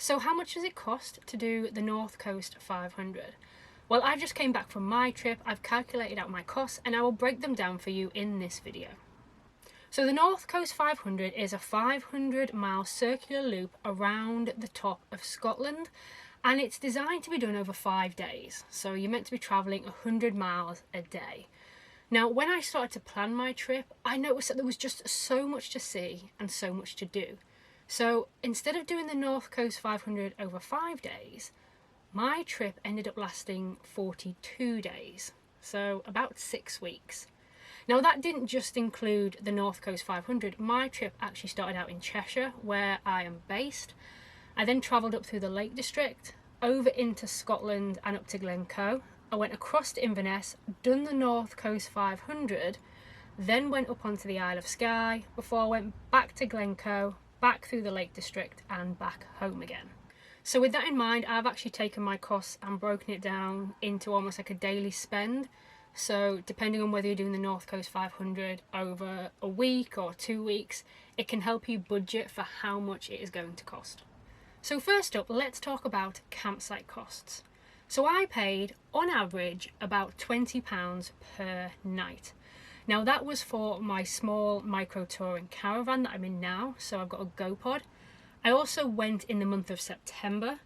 So how much does it cost to do the North Coast 500? Well, I just came back from my trip, I've calculated out my costs, and I will break them down for you in this video. So the North Coast 500 is a 500-mile circular loop around the top of Scotland, and it's designed to be done over 5 days. So you're meant to be travelling 100 miles a day. Now, when I started to plan my trip, I noticed that there was just so much to see and so much to do. So instead of doing the North Coast 500 over 5 days, my trip ended up lasting 42 days, so about 6 weeks. Now that didn't just include the North Coast 500, my trip actually started out in Cheshire, where I am based. I then travelled up through the Lake District, over into Scotland and up to Glencoe. I went across to Inverness, done the North Coast 500, then went up onto the Isle of Skye, before I went back to Glencoe, back through the Lake District and back home again. So with that in mind, I've actually taken my costs and broken it down into almost like a daily spend. So depending on whether you're doing the North Coast 500 over a week or 2 weeks, it can help you budget for how much it is going to cost. So first up, let's talk about campsite costs. So I paid on average about £20 per night. Now that was for my small micro touring caravan that I'm in now, so I've got a GoPod. I also went in the month of September.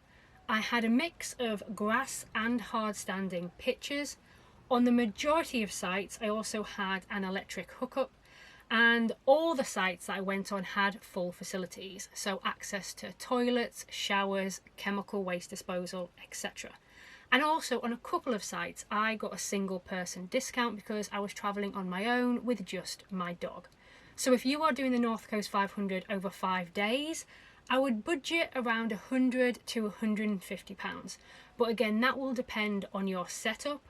I had a mix of grass and hard standing pitches. On the majority of sites I also had an electric hookup, and all the sites that I went on had full facilities, so access to toilets, showers, chemical waste disposal, etc. And also on a couple of sites I got a single person discount because I was travelling on my own with just my dog. So if you are doing the North Coast 500 over 5 days, I would budget around £100 to £150. But again, that will depend on your setup,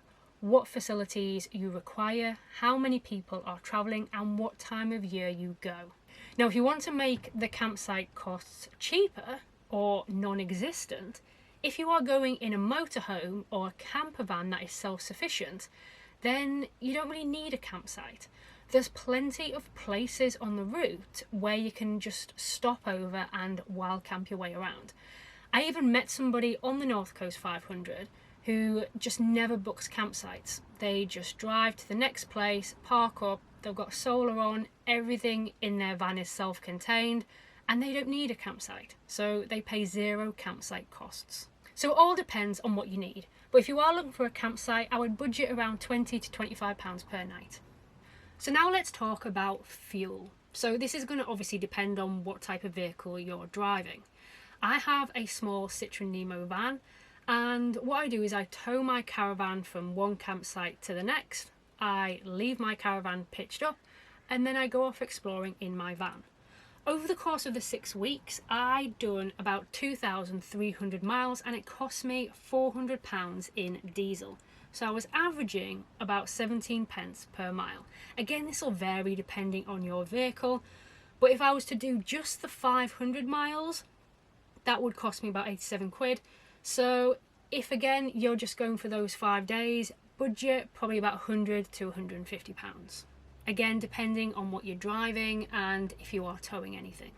what facilities you require, how many people are travelling and what time of year you go. Now if you want to make the campsite costs cheaper or non-existent, if you are going in a motorhome or a camper van that is self-sufficient, then you don't really need a campsite. There's plenty of places on the route where you can just stop over and wild camp your way around. I even met somebody on the North Coast 500 who just never books campsites. They just drive to the next place, park up, they've got solar on, everything in their van is self-contained, and they don't need a campsite, so they pay zero campsite costs. So it all depends on what you need, but if you are looking for a campsite, I would budget around £20 to £25 per night. So now let's talk about fuel. So this is going to obviously depend on what type of vehicle you're driving. I have a small Citroen Nemo van, and what I do is I tow my caravan from one campsite to the next. I leave my caravan pitched up, and then I go off exploring in my van. Over the course of the 6 weeks, I'd done about 2,300 miles and it cost me £400 in diesel. So I was averaging about 17 pence per mile. Again, this will vary depending on your vehicle, but if I was to do just the 500 miles, that would cost me about 87 quid. So if again, you're just going for those 5 days, budget probably about £100 to £150. Again, depending on what you're driving and if you are towing anything.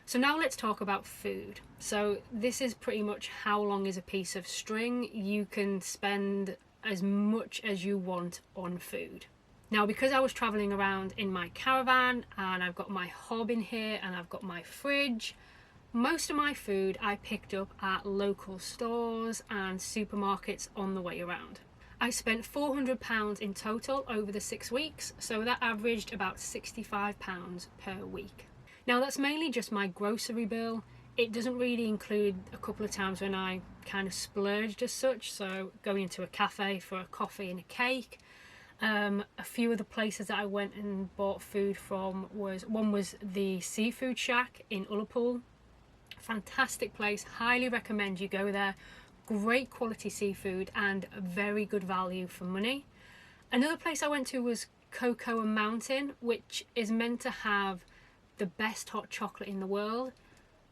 So now let's talk about food. So this is pretty much how long is a piece of string. You can spend as much as you want on food. Now, because I was traveling around in my caravan and I've got my hob in here and I've got my fridge, most of my food I picked up at local stores and supermarkets on the way around. I spent £400 in total over the 6 weeks, so that averaged about £65 per week. Now that's mainly just my grocery bill. It doesn't really include a couple of times when I kind of splurged as such, so going into a cafe for a coffee and a cake. A few of the places that I went and bought food from was the Seafood Shack in Ullapool. Fantastic place, highly recommend you go there. Great quality seafood and very good value for money. Another place I went to was Cocoa Mountain, which is meant to have the best hot chocolate in the world.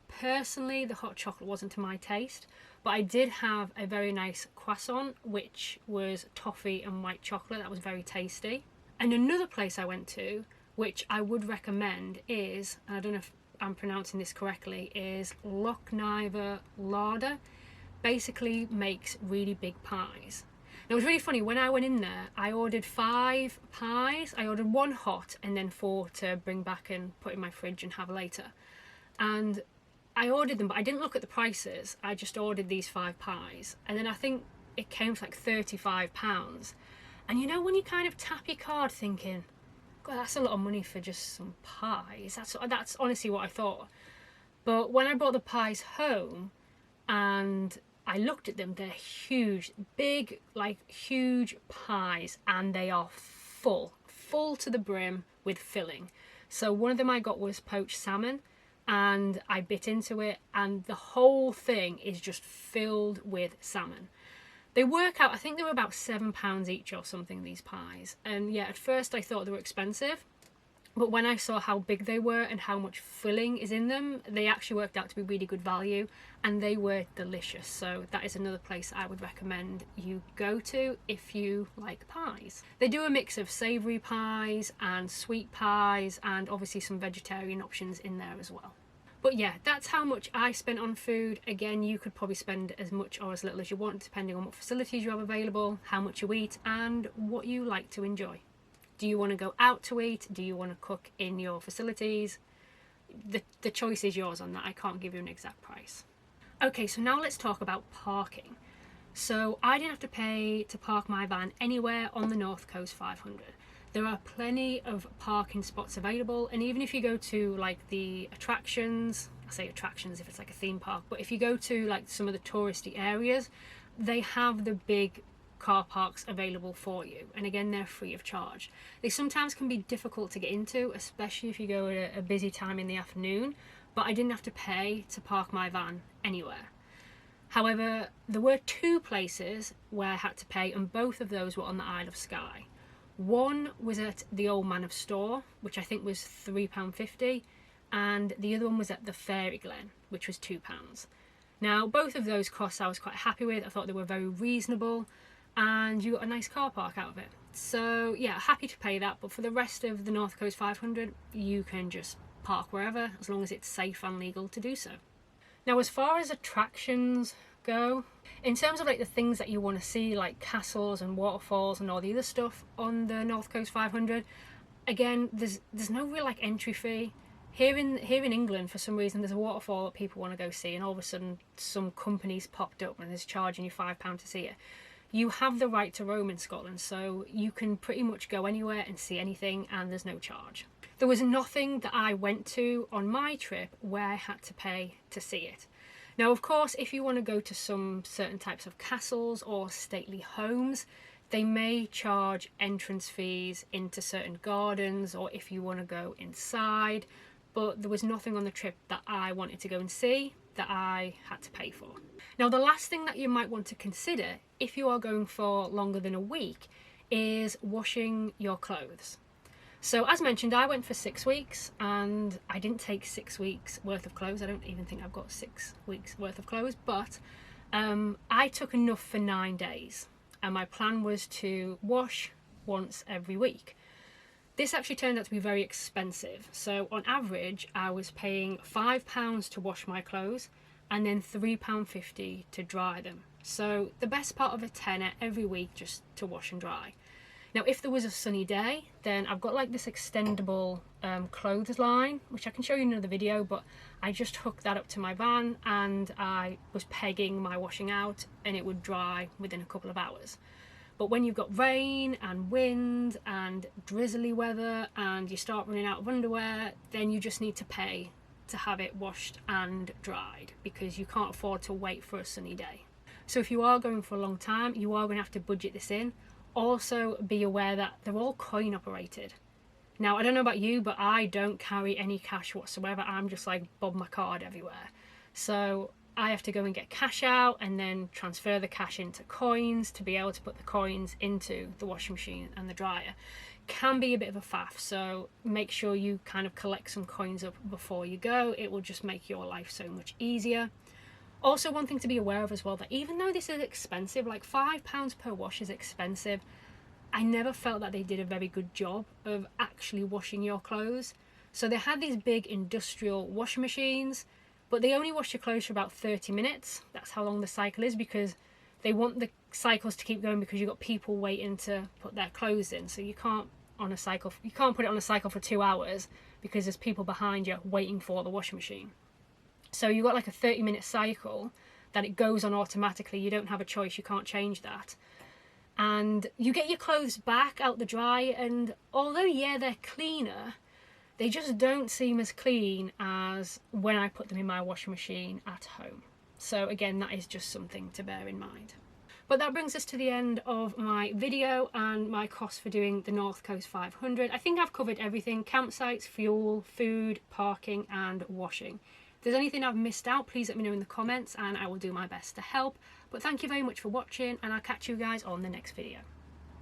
Personally, the hot chocolate wasn't to my taste, but I did have a very nice croissant, which was toffee and white chocolate. That was very tasty. And another place I went to, which I would recommend, is, and I don't know if I'm pronouncing this correctly, is Lochniver Larder. Basically makes really big pies. Now it was really funny, when I went in there, I ordered 5 pies. I ordered 1 hot and then 4 to bring back and put in my fridge and have later. And I ordered them, but I didn't look at the prices. I just ordered these 5 pies. And then I think it came to like £35. And you know when you kind of tap your card thinking, God, that's a lot of money for just some pies. That's honestly what I thought. But when I brought the pies home and I looked at them, they're huge, big, like huge pies, and they are full to the brim with filling. So one of them I got was poached salmon, and I bit into it, and the whole thing is just filled with salmon. They work out, I think they were about £7 each or something, these pies. And yeah, at first I thought they were expensive, but when I saw how big they were and how much filling is in them, they actually worked out to be really good value, and they were delicious. So that is another place I would recommend you go to if you like pies. They do a mix of savoury pies and sweet pies, and obviously some vegetarian options in there as well. But yeah, that's how much I spent on food. Again, you could probably spend as much or as little as you want, depending on what facilities you have available, how much you eat, and what you like to enjoy. Do you want to go out to eat? Do you want to cook in your facilities? The choice is yours on that. I can't give you an exact price. Okay, so now let's talk about parking. So I didn't have to pay to park my van anywhere on the North Coast 500. There are plenty of parking spots available, and even if you go to like the attractions, I say attractions if it's like a theme park, but if you go to like some of the touristy areas, they have the big car parks available for you, and again, they're free of charge. They sometimes can be difficult to get into, especially if you go at a busy time in the afternoon, but I didn't have to pay to park my van anywhere. However, there were 2 places where I had to pay, and both of those were on the Isle of Skye. One was at the Old Man of Store, which I think was £3.50, and the other one was at the Fairy Glen, which was £2. Now, both of those costs I was quite happy with. I thought they were very reasonable, and you got a nice car park out of it. So yeah, happy to pay that, but for the rest of the North Coast 500, you can just park wherever, as long as it's safe and legal to do so. Now, as far as attractions go, in terms of like the things that you want to see, like castles and waterfalls and all the other stuff on the North Coast 500, again, there's no real like entry fee. Here in England, for some reason, there's a waterfall that people want to go see, and all of a sudden some company's popped up and is charging you £5 to see it. You have the right to roam in Scotland, so you can pretty much go anywhere and see anything, and there's no charge. There was nothing that I went to on my trip where I had to pay to see it. Now, of course, if you want to go to some certain types of castles or stately homes, they may charge entrance fees into certain gardens, or if you want to go inside, but there was nothing on the trip that I wanted to go and see that I had to pay for. Now, the last thing that you might want to consider if you are going for longer than a week is washing your clothes. So as mentioned, I went for 6 weeks, and I didn't take 6 weeks worth of clothes. I don't even think I've got 6 weeks worth of clothes, but I took enough for 9 days, and my plan was to wash once every week. This actually turned out to be very expensive. So on average, I was paying £5 to wash my clothes, and then £3.50 to dry them. So the best part of a tenner every week just to wash and dry. Now, if there was a sunny day, then I've got like this extendable clothesline, which I can show you in another video, but I just hooked that up to my van, and I was pegging my washing out, and it would dry within a couple of hours. But when you've got rain and wind and drizzly weather and you start running out of underwear, then you just need to pay to have it washed and dried, because you can't afford to wait for a sunny day. So if you are going for a long time, you are going to have to budget this in. Also, be aware that they're all coin operated. Now, I don't know about you, but I don't carry any cash whatsoever. I'm just like bob my card everywhere. So I have to go and get cash out and then transfer the cash into coins to be able to put the coins into the washing machine and the dryer. Can be a bit of a faff, so make sure you kind of collect some coins up before you go. It will just make your life so much easier. Also, one thing to be aware of as well, that even though this is expensive, like £5 per wash is expensive, I never felt that they did a very good job of actually washing your clothes. So they had these big industrial washing machines, but they only wash your clothes for about 30 minutes. That's how long the cycle is, because they want the cycles to keep going, because you've got people waiting to put their clothes in. So you can't put it on a cycle for 2 hours, because there's people behind you waiting for the washing machine. So you've got like a 30-minute cycle that it goes on automatically. You don't have a choice, you can't change that. And you get your clothes back out the dry, and although, yeah, they're cleaner, they just don't seem as clean as when I put them in my washing machine at home. So again, that is just something to bear in mind. But that brings us to the end of my video and my cost for doing the North Coast 500. I think I've covered everything: campsites, fuel, food, parking and washing. If there's anything I've missed out, please let me know in the comments and I will do my best to help. But thank you very much for watching, and I'll catch you guys on the next video.